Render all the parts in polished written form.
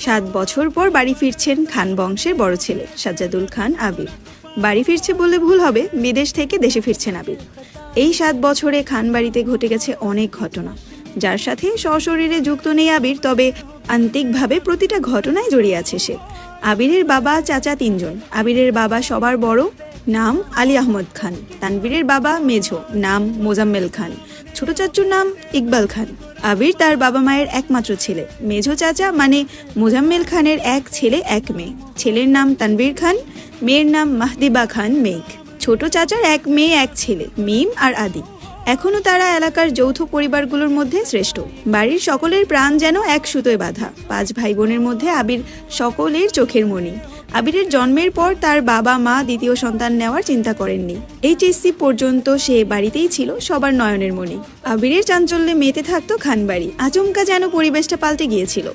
7 বছর পর বাড়ি ফিরছেন খান বংশের বড় ছেলে সাজ্জাদুল খান আবির। বাড়ি ফিরছে বললে ভুল হবে, বিদেশ থেকে দেশে ফিরছেন আবির। এই 7 বছরে খান বাড়িতে ঘটে গেছে অনেক ঘটনা, যার সাথে সশরীরে যুক্ত নেই আবির, তবে আন্তিকভাবে প্রতিটা ঘটনায় জড়িয়ে আছে সে। আবিরের বাবা চাচা 3 জন। আবিরের বাবা সবার বড়, নাম আলী আহমদ খান। তানভীরের বাবা মেঝো, নাম মোজাম্মেল খান। ছোট চাচুর নাম ইকবাল খান। আবির তার বাবা মায়ের একমাত্র ছেলে। মেঝো চাচা মানে মোজাম্মেল খানের এক ছেলে এক মেয়ে। ছেলের নাম তানভীর খান, মেয়ের নাম মাহদিবা খান মেঘ। ছোট চাচার এক মেয়ে এক ছেলে, মিম আর আদি। এখনো তারা এলাকার যৌথ পরিবারগুলোর মধ্যে শ্রেষ্ঠ। বাড়ির সকলের প্রাণ যেন এক সুতোয় বাঁধা। 5 ভাই বোনের মধ্যে আবির সকলের চোখের মণি। আবিরের জন্মের পর তার বাবা মা দ্বিতীয় সন্তান নেওয়ার চিন্তা করেননি। এইচএসসি পর্যন্ত সে বাড়িতেই ছিল সবার নয়নের মণি। আবিরের চাঞ্চল্যে মেতে থাকতো খানবাড়ি। আচমকা যেন পরিবেশটা পাল্টে গিয়েছিল।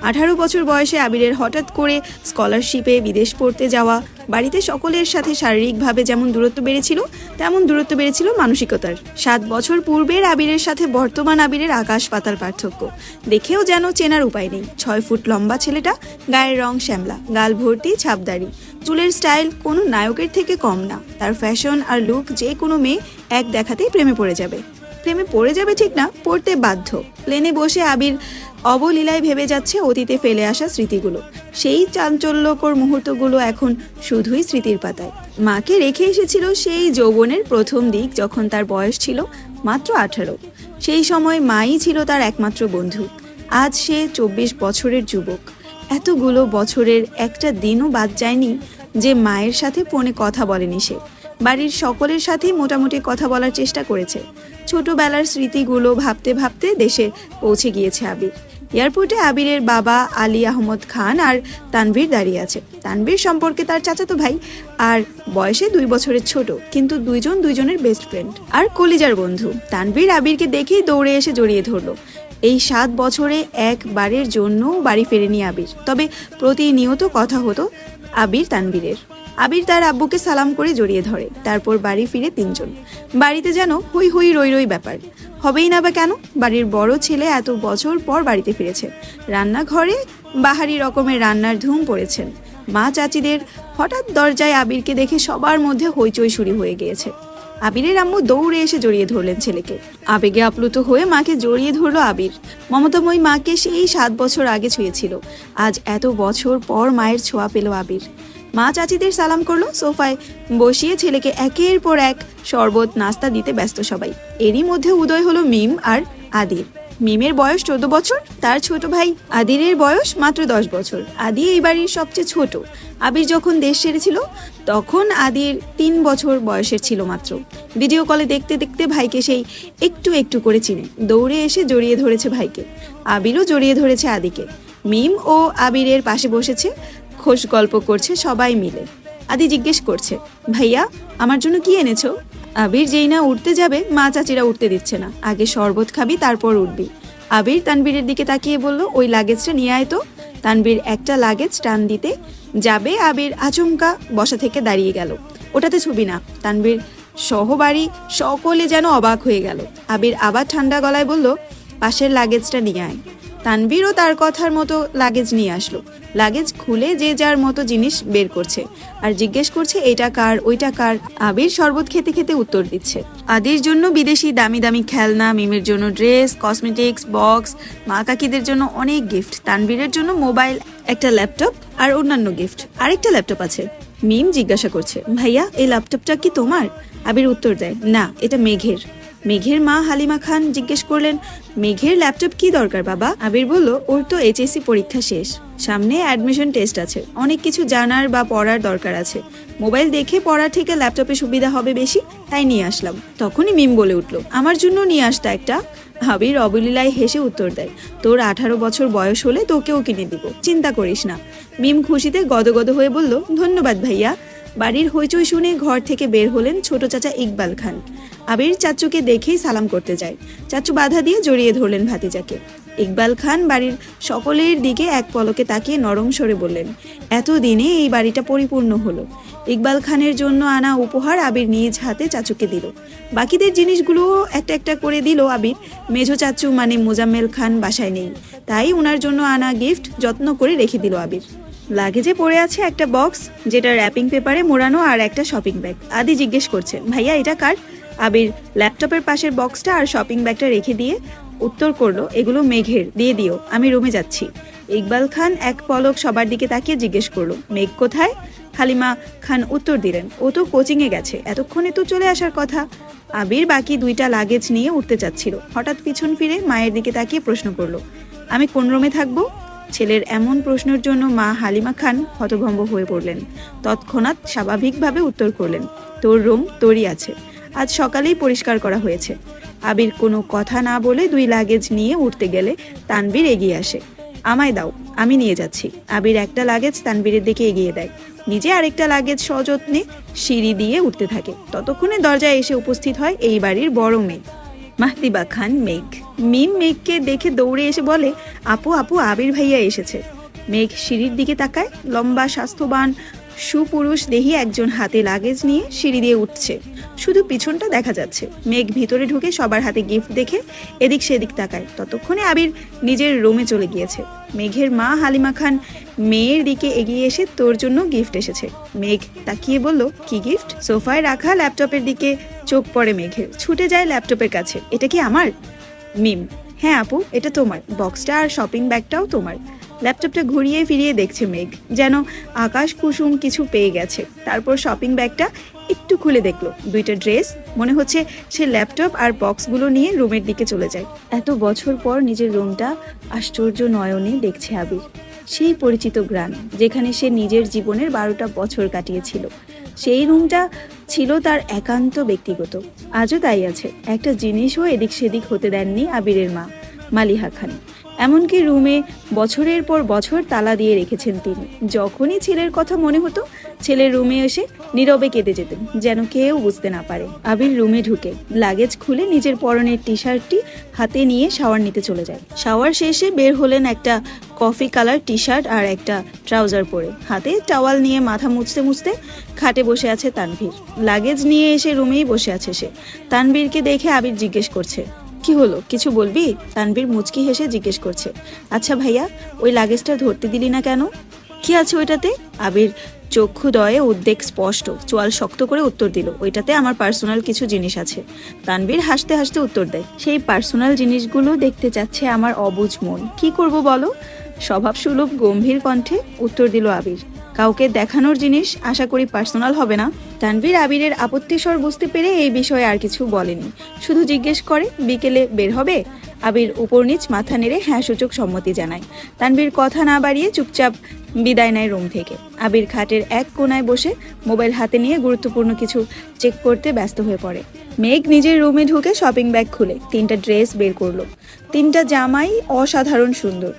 18 বছর বয়সে আবিরের হঠাৎ করে স্কলারশিপে বিদেশ পড়তে যাওয়া বাড়িতে সকলের সাথে শারীরিকভাবে যেমন দূরত্ব বেড়েছিল, তেমন দূরত্ব বেড়েছিল মানসিকতার। 7 বছর পূর্বের আবিরের সাথে বর্তমান আবিরের আকাশ পাতাল পার্থক্য। দেখেও যেন চেনার উপায় নেই। 6 ফুট লম্বা ছেলেটা, গায়ের রং শ্যামলা, গাল ভর্তি ছাপদাড়ি, চুলের স্টাইল কোনো নায়কের থেকে কম না। তার ফ্যাশন আর লুক যে কোনো মেয়ে এক দেখাতেই প্রেমে পড়ে যাবে। প্রেমে পড়ে যাবে ঠিক না, পড়তে বাধ্য। প্লেনে বসে আবির অবলীলায় ভেবে যাচ্ছে অতীতে ফেলে আসা স্মৃতিগুলো। সেই চাঞ্চল্যকর মুহূর্তগুলো এখন শুধুই স্মৃতির পাতায়। মাকে রেখে এসেছিল সেই যৌবনের প্রথম দিক, যখন তার বয়স ছিল মাত্র 18। সেই সময় মাই ছিল তার একমাত্র বন্ধু। আজ সে 24 বছরের যুবক। এতগুলো বছরের একটা দিনও বাদ যায়নি যে মায়ের সাথে ফোনে কথা বলেনি সে। বাড়ির সকলের সাথেই মোটামুটি কথা বলার চেষ্টা করেছে। ছোটবেলার স্মৃতিগুলো ভাবতে ভাবতে দেশে পৌঁছে গিয়েছে আবির। এয়ারপোর্টে আবিরের বাবা আলী আহমদ খান আর তানভীর দাঁড়িয়ে আছে। তানভীর সম্পর্কে তার চাচাতো ভাই আর বয়সে 2 বছরের ছোট, কিন্তু দুইজনের বেস্ট ফ্রেন্ড আর কলিজার বন্ধু। তানভীর আবিরকে দেখেই দৌড়ে এসে জড়িয়ে ধরলো। এই 7 বছরে একবারের জন্য বাড়ি ফেরেনি আবির, তবে প্রতিনিয়ত কথা হতো আবির তানভীরের। আবির তার আব্বুকে সালাম করে জড়িয়ে ধরে। তারপর বাড়ি ফিরে 3 জন। বাড়িতে যেন হই হই রই রই ব্যাপার। হবেই না বা কেন? বাড়ির বড় ছেলে এত বছর পর বাড়িতে ফিরেছে। রান্নাঘরে বাহারি রকমের রান্নার ধুম পড়েছেন। মা চাচিদের হঠাৎ দরজায় আবিরকে দেখে সবার মধ্যে হইচই শুরু হয়ে গিয়েছে। আবিরের আম্মু দৌড়ে এসে জড়িয়ে ধরলেন ছেলেকে। আবেগে আপ্লুত হয়ে মাকে জড়িয়ে ধরলো আবির। মমতাময়ী মাকে সেই 7 বছর আগে ছুঁয়েছিল। আজ এত বছর পর মায়ের ছোঁয়া পেল আবির। মা চাচিদের সালাম করলো। সোফায় বসিয়ে ছেলেকে একের পর এক শরবত নাস্তা দিতে ব্যস্ত সবাই। এরই মধ্যে উদয় হলো মিম আর আদির। মিমের বয়স 14 বছর, তার ছোট ভাই আদিরের বয়স মাত্র 10 বছর। আদি এই বাড়ির সবচেয়ে ছোট। আবির যখন দেশ ছেড়েছিল তখন আদির 3 বছর বয়সের ছিল মাত্র। ভিডিও কলে দেখতে দেখতে ভাইকে সেই একটু একটু করে চিনে দৌড়ে এসে জড়িয়ে ধরেছে ভাইকে। আবিরও জড়িয়ে ধরেছে আদিকে। মিম ও আবিরের পাশে বসেছে, খোশ গল্প করছে সবাই মিলে। আদি জিজ্ঞেস করছে, ভাইয়া আমার জন্য কি এনেছো? আবির যেই না উঠতে যাবে, মা চাচিরা উঠতে দিচ্ছে না। আগে শরবত খাবি, তারপর উঠবি। আবির তানভীরের দিকে তাকিয়ে বলল, ওই লাগেজটা নিয়ে আয় তো। তানভীর একটা লাগেজ টান দিতে যাবে, আবির আচমকা বসা থেকে দাঁড়িয়ে গেল। ওটাতে ছবি না। তানভীর সহবাড়ি সকলে যেন অবাক হয়ে গেল। আবির আবার ঠান্ডা গলায় বলল, পাশের লাগেজটা নিয়ে আয়। তানভীরও তার কথার মতো লাগেজ নিয়ে আসলো। লাগেজ খুলে যে যার মতো জিনিস বের করছে আর জিজ্ঞেস করছে, এটা কার, ওইটা কার। আবির শরবত খেতে খেতে উত্তর দিচ্ছে। আদির জন্য বিদেশি দামি দামি খেলনা, মিমের জন্য ড্রেস, কসমেটিক্স, বক্স, মা কাকিদের জন্য অনেক গিফট, তানভীরের জন্য মোবাইল, একটা ল্যাপটপ আর অন্যান্য গিফট। আরেকটা ল্যাপটপ আছে। মিম জিজ্ঞাসা করছে, ভাইয়া এই ল্যাপটপটা কি তোমার? আবির উত্তর দেয়, না, এটা মেঘের। মেঘের মা হালিমা খান জিজ্ঞেস করলেন, মেঘের ল্যাপটপ কি দরকার বাবা? আবির বলল, ওর তো এইচএসসি পরীক্ষা শেষ, সামনে অ্যাডমিশন টেস্ট আছে, অনেক কিছু জানার বা পড়ার দরকার আছে। মোবাইল দেখে পড়ার থেকে ল্যাপটপে সুবিধা হবে বেশি, তাই নিয়ে আসলাম। তখনই মিম বলে উঠল, আমার জন্য নিয়ে আসতা একটা। আবির অবলীলায় হেসে উত্তর দেয়, তোর 18 বছর বয়স হলে তোকেও কিনে দিব, চিন্তা করিস না। মিম খুশিতে গদগদ হয়ে বলল, ধন্যবাদ ভাইয়া। বাড়ির হইচই শুনে ঘর থেকে বের হলেন ছোট চাচা ইকবাল খান। আবির চাচুকে দেখেই সালাম করতে যায়। চাচু বাধা দিয়ে জড়িয়ে ধরলেন ভাতিজাকে। ইকবাল খান বাড়ির সকলের দিকে এক পলকে তাকিয়ে নরম স্বরে বললেন, এতদিনে এই বাড়িটা পরিপূর্ণ হলো। ইকবাল খানের জন্য আনা উপহার আবির নিজ হাতে চাচুকে দিল। বাকিদের জিনিসগুলোও একটা একটা করে দিল আবির। মেঝো চাচু মানে মোজাম্মেল খান বাসায় নেই, তাই ওনার জন্য আনা গিফট যত্ন করে রেখে দিল আবির। লাগেজে পড়ে আছে একটা বক্স, যেটা র্যাপিং পেপারে মোড়ানো, আর একটা শপিং ব্যাগ। আদি জিজ্ঞেস করছে, ভাইয়া এটা কার? আবির ল্যাপটপের পাশের বক্সটা আর শপিং ব্যাগটা রেখে দিয়ে উত্তর করলো, এগুলো মেঘের, দিয়ে দিও, আমি রুমে যাচ্ছি। ইকবাল খান এক পলক সবার দিকে তাকিয়ে জিজ্ঞেস করলো, মেঘ কোথায়? হালিমা খান উত্তর দিলেন, ও তো কোচিংয়ে গেছে, এতক্ষণে তো চলে আসার কথা। আবির বাকি দুইটা লাগেজ নিয়ে উঠতে চাচ্ছিল, হঠাৎ পিছন ফিরে মায়ের দিকে তাকিয়ে প্রশ্ন করলো, আমি কোন রুমে থাকবো? ছেলের এমন প্রশ্নের জন্য মা হালিমা খান হতভম্ব হয়ে পড়লেন। তৎক্ষণাৎ স্বাভাবিকভাবে উত্তর করলেন, তোর রুম তোরই আছে, আজ সকালেই পরিষ্কার করা হয়েছে। আবির কোনো কথা না বলে দুই লাগেজ নিয়ে উঠতে গেলে তানবীর এগিয়ে আসে, আমায় দাও, আমি নিয়ে যাচ্ছি। আবির একটা লাগেজ তানবীরের দিকে এগিয়ে দেয়, নিজে আরেকটা লাগেজ সযত্নে সিঁড়ি দিয়ে উঠতে থাকে। ততক্ষণে দরজায় এসে উপস্থিত হয় এই বাড়ির বড় মেয়ে মাহতিবা খান মেঘ। মিম মেঘকে দেখে দৌড়ে এসে বলে, আপু আপু, আবির ভাইয়া এসেছে। মেঘ সিঁড়ির দিকে তাকায়, লম্বা স্বাস্থ্যবান সুপুরুষ দেহি একজন হাতে লাগেজ নিয়ে সিঁড়ি দিয়ে উঠছে, শুধু পিছনটা দেখা যাচ্ছে। মেঘ ভিতরে ঢুকে সবার হাতে গিফট দেখে এদিক সেদিক তাকায়। ততক্ষণে আবির নিজের রুমে চলে গিয়েছে। মেঘের মা হালিমা খান মেয়ের দিকে এগিয়ে এসে, তোর জন্য গিফট এসেছে। মেঘ তাকিয়ে বলল, কি গিফট? সোফায় রাখা ল্যাপটপের দিকে চোখ পড়ে মেঘের, ছুটে যায় ল্যাপটপের কাছে, এটা কি আমার? মিম, হ্যাঁ আপু, এটা তোমার, বক্সটা আর শপিং ব্যাগটাও তোমার। ল্যাপটপটা ঘুরিয়ে ফিরিয়ে দেখছে মেঘ, যেন আকাশ কুসুম কিছু পেয়ে গেছে। তারপর শপিং ব্যাগটা একটু খুলে দেখলো, দুইটা ড্রেস। মনে হচ্ছে সে ল্যাপটপ আর বক্সগুলো নিয়ে রুমের দিকে চলে যায়। এত বছর পর নিজের রুমটা আশ্চর্য নয়নে দেখছে আবির। সেই পরিচিত গ্রাম, যেখানে সে নিজের জীবনের 12টা বছর কাটিয়েছিল। সেই রুমটা ছিল তার একান্ত ব্যক্তিগত, আজও তাই আছে। একটা জিনিসও এদিক সেদিক হতে দেননি আবিরের মা মালিহা খান। এমনকি রুমে বছরের পর বছর তালা দিয়ে রেখেছেন তিনি। যখনই ছেলের কথা মনে হতো, ছেলের রুমে এসে নীরবে কেঁদে যেতেন, যেন কেউ বুঝতে না পারে। আবির রুমে ঢুকে লাগেজ খুলে নিজের পরনের টি শার্টটি হাতে নিয়ে শাওয়ার নিতে চলে যায়। শাওয়ার শেষে বের হলেন একটা কফি কালার টি শার্ট আর একটা ট্রাউজার পরে, হাতে টাওয়াল নিয়ে মাথা মুছতে মুছতে খাটে বসে আছে তানভীর। লাগেজ নিয়ে এসে রুমেই বসে আছে সে। তানভীরকে দেখে আবির জিজ্ঞেস করছে, কি হলো, কিছু বলবি? তানভীর মুচকি হেসে জিজ্ঞেস করছে, আচ্ছা ভাইয়া, ওই লাগেজটা ধরতে দিলি না কেন? কি আছে ওইটাতে? আবির চক্ষুদয়ে উদ্বেগ স্পষ্ট, চোয়াল শক্ত করে উত্তর দিল, ওইটাতে আমার পার্সোনাল কিছু জিনিস আছে। তানভীর হাসতে হাসতে উত্তর দেয়, সেই পার্সোনাল জিনিসগুলো দেখতে চাচ্ছে আমার অবুঝ মন, কি করব বলো? স্বভাব সুলভ গম্ভীর কণ্ঠে উত্তর দিল আবির, কাউকে দেখানোর জিনিস, আশা করি পার্সোনাল হবে না। তানভীর আবিরের আপত্তিস্বর বুঝতে পেরে এই বিষয়ে আর কিছু বলেনি, শুধু জিজ্ঞেস করে, বিকেলে বের হবে? আবির উপর নিচ মাথা নেড়ে হ্যাঁ সূচক সম্মতি জানায়। তানভীর কথা না বাড়িয়ে চুপচাপ বিদায় নেয় রুম থেকে। আবির খাটের এক কোনায় বসে মোবাইল হাতে নিয়ে গুরুত্বপূর্ণ কিছু চেক করতে ব্যস্ত হয়ে পড়ে। মেঘ নিজের রুমে ঢুকে শপিং ব্যাগ খুলে 3টা ড্রেস বের করলো। 3টা জামাই অসাধারণ সুন্দর,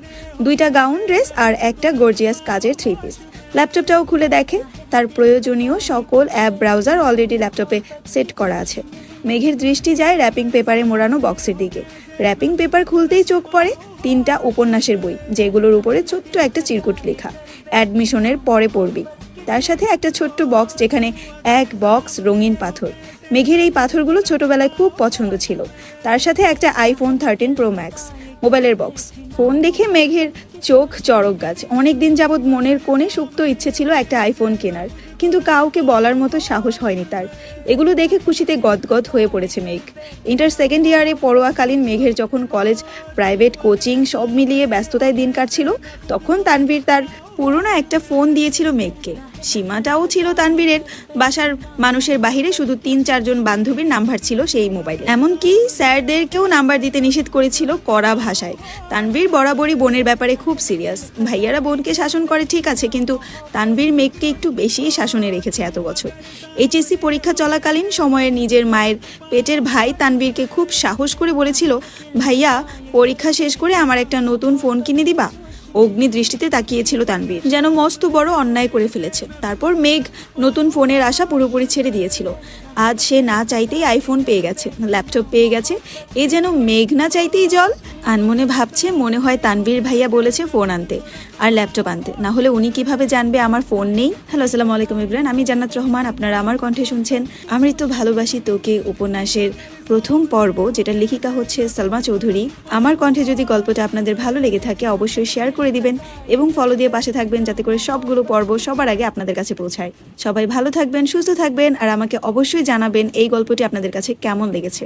2টা গাউন ড্রেস আর একটা গর্জিয়াস কাজের 3 পিস। ল্যাপটপটাও খুলে দেখে, তার প্রয়োজনীয় সকল অ্যাপ ব্রাউজার অলরেডি ল্যাপটপে সেট করা আছে। মেঘের দৃষ্টি যায় র্যাপিং পেপারে মোড়ানো বক্সের দিকে। র্যাপিং পেপার খুলতেই চোখ পড়ে 3টা উপন্যাসের বই, যেগুলোর উপরে ছোট্ট একটা চিরকুট লেখা, অ্যাডমিশনের পরে পড়বি। তার সাথে একটা ছোট্ট বক্স, যেখানে এক বক্স রঙিন পাথর। মেঘের এই পাথরগুলো ছোটবেলায় খুব পছন্দ ছিল। তার সাথে একটা আইফোন 13 প্রো ম্যাক্স মোবাইলের বক্স। ফোন দেখে মেঘের চোখ চড়ক গাছ। অনেকদিন যাবৎ মনের কোণে সুপ্ত ইচ্ছে ছিল একটা আইফোন কেনার, কিন্তু কাউকে বলার মতো সাহস হয়নি তার। এগুলো দেখে খুশিতে গদগদ হয়ে পড়েছে মেঘ। ইন্টার সেকেন্ড ইয়ারে পড়ুয়াকালীন মেঘের যখন কলেজ, প্রাইভেট, কোচিং সব মিলিয়ে ব্যস্ততায় দিন কাটছিল, তখন তানভীর তার পুরনো একটা ফোন দিয়েছিল মেঘকে। সীমাটাও ছিল তানভীরের বাসার মানুষের বাহিরে, শুধু 3-4 জন বান্ধবীর নাম্বার ছিল সেই মোবাইলে। এমনকি স্যারদেরকেও নাম্বার দিতে নিষেধ করেছিল কড়া ভাষায়। তানভীর বরাবরই বোনের ব্যাপারে খুব সিরিয়াস। ভাইয়ারা বোনকে শাসন করে ঠিক আছে, কিন্তু তানভীর মেঘকে একটু বেশিই শাসনে রেখেছে এত বছর। এইচএসসি পরীক্ষা চলাকালীন সময়ে নিজের মায়ের পেটের ভাই তানভীরকে খুব সাহস করে বলেছিল, ভাইয়া পরীক্ষা শেষ করে আমার একটা নতুন ফোন কিনে দিবা? অগ্নি দৃষ্টিতে তাকিয়েছিল তানভীর, যেন মস্ত বড় অন্যায় করে ফেলেছে। তারপর মেঘ নতুন ফোনের আশা পুরোপুরি ছেড়ে দিয়েছিল। আজ সে না চাইতেই আইফোন পেয়ে গেছে, ল্যাপটপ পেয়ে গেছে, এ যেন মেঘ না চাইতেই জল। আনমনে ভাবছে, মনে হয় তানভীর ভাইয়া বলেছে ফোন আনতে আর ল্যাপটপ আনতে, না হলে উনি কিভাবে জানবে আমার ফোন নেই। হ্যালো, আসসালামু আলাইকুম এভরিওয়ান, আমি জান্নাত রহমান, আপনারা আমার কণ্ঠে শুনছেন আমি তো ভালোবাসি তোকে উপন্যাসের প্রথম পর্ব, যেটা লেখিকা হচ্ছে সালমা চৌধুরী। আমার কণ্ঠে যদি গল্পটা আপনাদের ভালো লেগে থাকে অবশ্যই শেয়ার করে দিবেন এবং ফলো দিয়ে পাশে থাকবেন, যাতে করে সবগুলো পর্ব সবার আগে আপনাদের কাছে পৌঁছায়। সবাই ভালো থাকবেন, সুস্থ থাকবেন, আর আমাকে অবশ্যই জানাবেন এই গল্পটি আপনাদের কাছে কেমন লেগেছে।